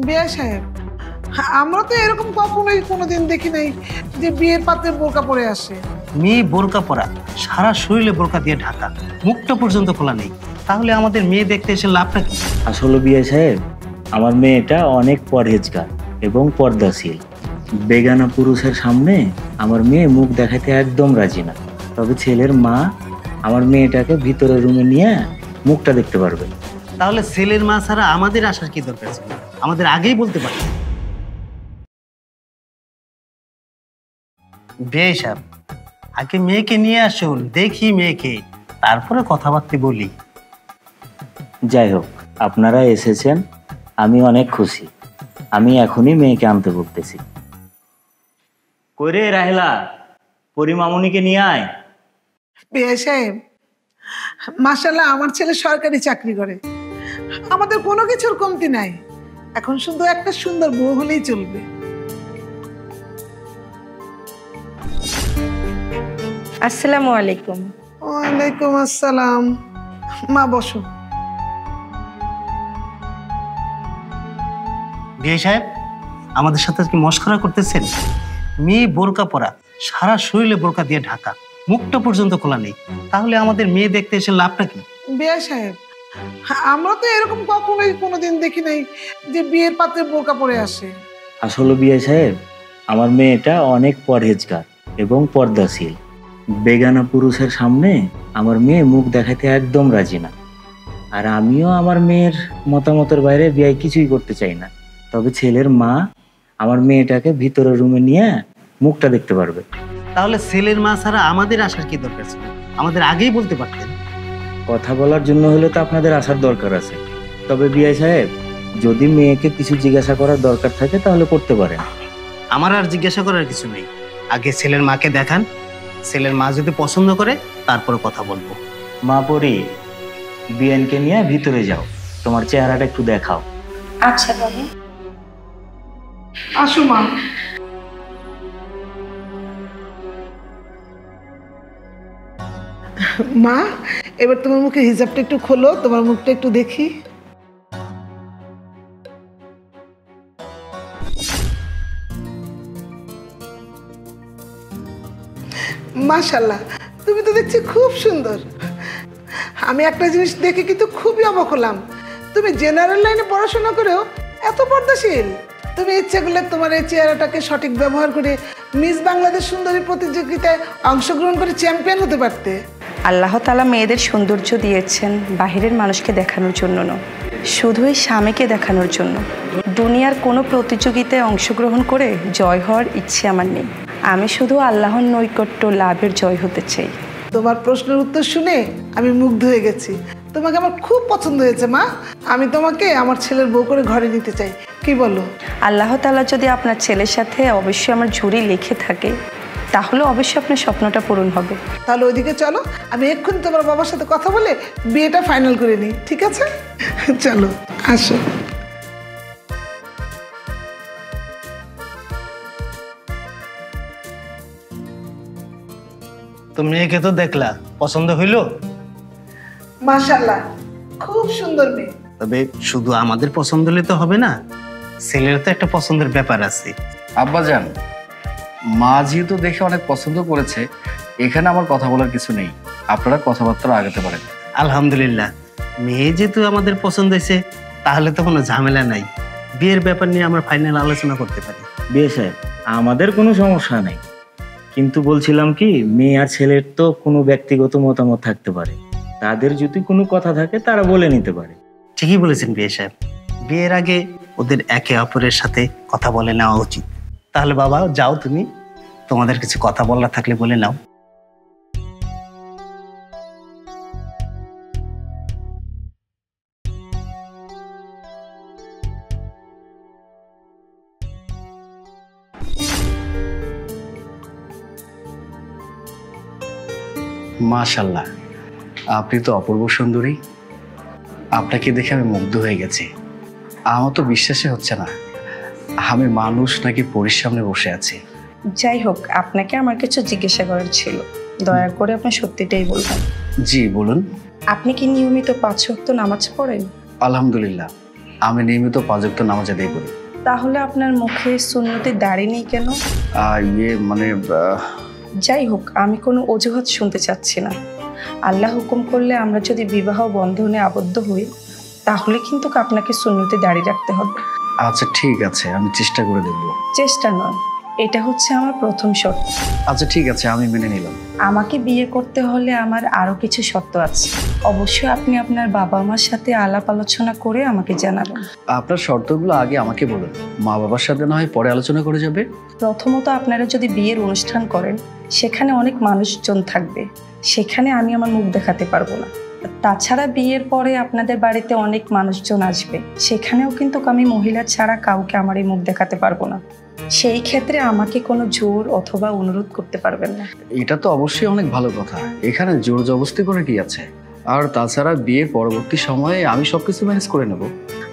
বিয়ে সাহেব, আমরা তো এরকম কখনোই কোনোদিন দেখি নাই যে বিয়ের পাত্রে বোরকা পরে আসে। মেয়ে বোরকা পরা, সারা শরীরে বোরকা দিয়ে ঢাকা, মুখটা পর্যন্ত খোলা নেই, তাহলে আমাদের মেয়ে দেখতে এসে লাভটা কি? আসলে বিয়ে সাহেব, আমার মেয়েটা অনেক পরহেজগার এবং পর্দাশীল। বেগানা পুরুষের সামনে আমার মেয়ে মুখ দেখাতে একদম রাজি না। তবে ছেলের মা আমার মেয়েটাকে ভিতরে রুমে নিয়ে মুখটা দেখতে পারবে। তাহলে ছেলের মা ছাড়া আমাদের আসার কি দরকার ছিল? আমাদের আগেই বলতে পারত। বিয়ে সাহেব, আগে মেয়েকে নিয়ে আসুন, দেখি মেয়েকে, তারপরে কথাবার্তা বলি। যাই হোক, আপনারা এসেছেন, আমি অনেক খুশি। আমি এখনই মেয়েকে আনতে বলতেছি। কইরে রাহেলা, পরিমামুনিকে নিয়ে আয়। বিয়ে সাহেব, মাশাআল্লাহ, আমার ছেলে সরকারি চাকরি করে, আমাদের কোনো কিছুর কমতি নাই। এখন শুধু একটা সুন্দর বউ হলেই চলবে। আসসালামু আলাইকুম। ওয়ালাইকুম আসসালাম। মা বসো। বিয়ে সাহেব, আমাদের সাথে কি মশকরা করতেছেন? মেয়ে বোরকা পরা, সারা শরীরে বোরকা দিয়ে ঢাকা, মুখটা পর্যন্ত খোলা নেই, তাহলে আমাদের মেয়ে দেখতে এসে লাভটা কি? বিয়ে সাহেব, আমরা তো এরকম কখনোই কোনোদিন দেখি নাই যে বিয়ের পাত্রে বোরকা পরে আসে। আসলে বিয়ে সাহেব, আমার মেয়েটা অনেক পরহেজগার এবং পর্দাশীল। বেগানা পুরুষের সামনে আমার মেয়ে মুখ দেখাতে একদম রাজি না। আর আমিও আমার মেয়ের মতামতের বাইরে বিয়ে কিছুই করতে চাই না। তবে ছেলের মা আমার মেয়েটাকে ভিতরে রুমে নিয়ে মুখটা দেখতে পারবে। তাহলে ছেলের মা ছাড়া আমাদের আসার কি দরকার ছিল? আমাদের আগেই বলতে পারতেন। কথা বলার জন্য হলে তো আপনাদের আসার দরকার আছে। তবে বিয়ে সাহেব, যদি মেয়েকে কিছু জিজ্ঞাসা করার দরকার থাকে তাহলে করতে পারেন। আমার আর জিজ্ঞাসা করার কিছু নেই, আগে ছেলের মাকে দেখান, ছেলের মা যদি পছন্দ করে তারপরে কথা বলবো। মা পরি, বিয়ানকে নিয়ে ভিতরে যাও, তোমার চেহারাটা একটু দেখাও। আচ্ছা বাবা। আসো মা। মা, এবার তোমার মুখে হিজাবটা একটু খোলো, তোমার মুখটা একটু দেখি। মাশাআল্লাহ, তুমি তো দেখছি খুব সুন্দর। আমি একটা জিনিস দেখে কিন্তু খুবই অবাক হলাম, তুমি জেনারেল লাইনে পড়াশোনা করেও এত পর্দাশীল। তুমি ইচ্ছে করলে তোমার এই চেহারাটাকে সঠিক ব্যবহার করে মিস বাংলাদেশ সুন্দরী প্রতিযোগিতায় অংশগ্রহণ করে চ্যাম্পিয়ন হতে পারতে। আল্লাহ তাআলা মেয়েদের সৌন্দর্য দিয়েছেন বাহিরের মানুষকে দেখানোর জন্য নয়, শুধুই স্বামীকে দেখানোর জন্য। দুনিয়ার কোনো প্রতিযোগিতায় অংশগ্রহণ করে জয় হওয়ার ইচ্ছে আমার নেই। আমি শুধু আল্লাহর নৈকট্য লাভের জয় হতে চাই। তোমার প্রশ্নের উত্তর শুনে আমি মুগ্ধ হয়ে গেছি। তোমাকে আমার খুব পছন্দ হয়েছে মা। আমি তোমাকে আমার ছেলের বউ করে ঘরে নিতে চাই, কি বলো? আল্লাহ তাআলা যদি আপনার ছেলের সাথে অবশ্যই আমার ঝুড়ি লিখে থাকে, তাহলে অবশ্যই আপনার স্বপ্নটা পূরণ হবে। তাহলে ওইদিকে চলো, আমি এক্ষুনি তোমার বাবার সাথে কথা বলে বিয়েটা ফাইনাল করে নিই, ঠিক আছে? চলো, আসো। তো মেয়েকে তো দেখলা, পছন্দ হইলো? মাশাআল্লাহ, খুব সুন্দর মেয়ে। তবে শুধু আমাদের পছন্দ হলে তো হবে না, ছেলের তো একটা পছন্দের ব্যাপার আছে। আব্বাজান, মা যেহেতু দেখে অনেক পছন্দ করেছে, এখানে আমার কথা বলার কিছু নেই, আপনারা কথাবার্তা আগাতে পারেন। আলহামদুলিল্লাহ, মেয়ে যেহেতু আমাদের পছন্দ হয়েছে, তাহলে তো কোনো ঝামেলা নাই, বিয়ের ব্যাপার নিয়ে আমরা ফাইনাল আলোচনা করতে পারি। বিয়ে সাহেব, আমাদের কোনো সমস্যা নেই, কিন্তু বলছিলাম কি, মেয়ে আর ছেলের তো কোনো ব্যক্তিগত মতামত থাকতে পারে। তাদের যদি কোনো কথা থাকে তারা বলে নিতে পারে। ঠিকই বলেছেন বিয়ে সাহেব, বিয়ের আগে ওদের একে অপরের সাথে কথা বলে নেওয়া উচিত। তাহলে বাবা যাও, তুমি তোমাদের কিছু কথা বলার থাকলে বলে নাও। মাশাআল্লাহ, আপনি তো অপূর্ব সুন্দরী। আপনাকে দেখে আমি মুগ্ধ হয়ে গেছি। আমার তো বিশ্বাসই হচ্ছে না আমি মানুষ নাকি পরীর সামনে বসে আছি। যাই হোক, আপনাকে আমার কিছু জিজ্ঞাসা করার ছিল, দয়া করে আপনি সত্যিটাই বলবেন। জি বলুন। আপনি কি নিয়মিত 5 ওয়াক্ত নামাজ পড়েন? আলহামদুলিল্লাহ, আমি নিয়মিত 5 ওয়াক্ত নামাজ আদায় করি। তাহলে আপনার মুখে সুন্নতে দাড়ি নেই কেন? মানে যাই হোক, আমি কোনো অজুহাত শুনতে চাচ্ছি না। আল্লাহ হুকুম করলে আমরা যদি বিবাহ বন্ধনে আবদ্ধ হই, তাহলে কিন্তু আপনাকে সুন্নতে দাড়ি রাখতে হবে। আচ্ছা ঠিক আছে, আমি চেষ্টা করে দেখব। চেষ্টা নয়, এটা হচ্ছে আমার প্রথম শর্ত। আচ্ছা ঠিক আছে, আমি মেনে নিলাম। আমাকে বিয়ে করতে হলে আমার আরও কিছু শর্ত আছে। অবশ্যই আপনি আপনার বাবা মার সাথে আলাপ আলোচনা করে আমাকে জানাবেন। আপনার শর্তগুলো আগে আমাকে বলুন, মা বাবার সাথে না হয় পরে আলোচনা করে যাবে। প্রথমত, আপনারা যদি বিয়ের অনুষ্ঠান করেন, সেখানে অনেক মানুষজন থাকবে, সেখানে আমি আমার মুখ দেখাতে পারবো না। তাছাড়া বিয়ের পরে আপনাদের বাড়িতে অনেক মানুষজন আসবে, সেখানেও কিন্তু আমি মহিলা ছাড়া কাউকে আমার এই মুখ দেখাতে পারবো না। সেই ক্ষেত্রে আমাকে কোনো জোর অথবা অনুরোধ করতে পারবেন না। এটা তো অবশ্যই অনেক ভালো কথা, এখানে জোর জবরদস্তি করে কি আছে? আর তাছাড়া বিয়ের পরবর্তী সময়ে আমি সবকিছু ম্যানেজ করে নেব।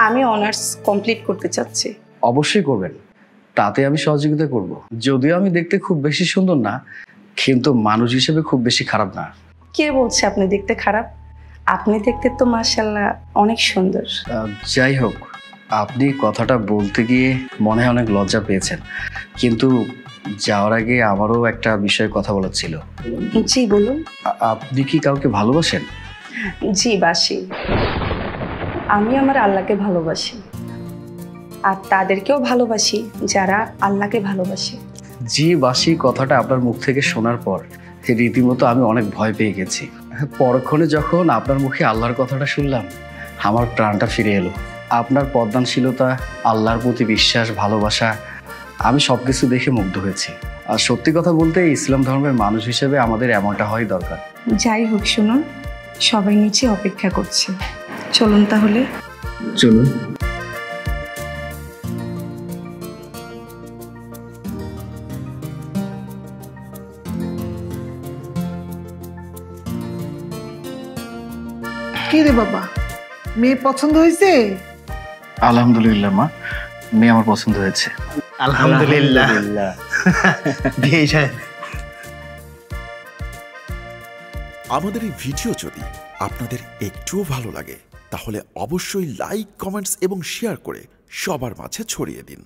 আমি অনার্স কমপ্লিট করতে চাচ্ছি। অবশ্যই করবেন, তাতে আমি সহযোগিতা করব। যদিও আমি দেখতে খুব বেশি সুন্দর না, কিন্তু মানুষ হিসেবে খুব বেশি খারাপ না। কে বলছে আপনি দেখতে খারাপ? আপনি দেখতে তো মাশাআল্লাহ অনেক সুন্দর। যাই হোক, আপনি কথাটা বলতে গিয়ে মনে হয় অনেক লজ্জা পেয়েছেন, কিন্তু যাওয়ার আগে আমারও একটা বিষয়ে কথা বলার ছিল। জি বলুন। আপনি কি কাউকে ভালোবাসেন? জি বাসি। আমি আমার আল্লাহকে ভালোবাসি, আর তাদেরকেও ভালোবাসি যারা আল্লাহকে ভালোবাসে। জি বাসি কথাটা আপনার মুখ থেকে শোনার পর রীতিমতো আমি অনেক ভয় পেয়ে গেছি। পরক্ষণে যখন আপনার মুখে আল্লাহর কথাটা শুনলাম, আমার প্রাণটা ফিরে এলো। আপনার পদ্মানশীলতা, আল্লাহর প্রতি বিশ্বাস, ভালোবাসা, আমি সব কিছু দেখে মুগ্ধ হয়েছি। আর সত্যি কথা বলতে ইসলাম ধর্মের মানুষ হিসেবে আমাদের এমনটা হওয়াই দরকার। যাই হোক শুনুন, সবাই নিচে অপেক্ষা করছে, চলুন তাহলে। চলুন। কি রে বাবা, মেয়ে পছন্দ হয়েছে? আলহামদুলিল্লাহ মা, মেয়ে আমার পছন্দ হয়েছে। আলহামদুলিল্লাহ। বিয়ে সাহেব, আমাদের এই ভিডিও যদি আপনাদের একটুও ভালো লাগে, তাহলে অবশ্যই লাইক, কমেন্টস এবং শেয়ার করে সবার মাঝে ছড়িয়ে দিন।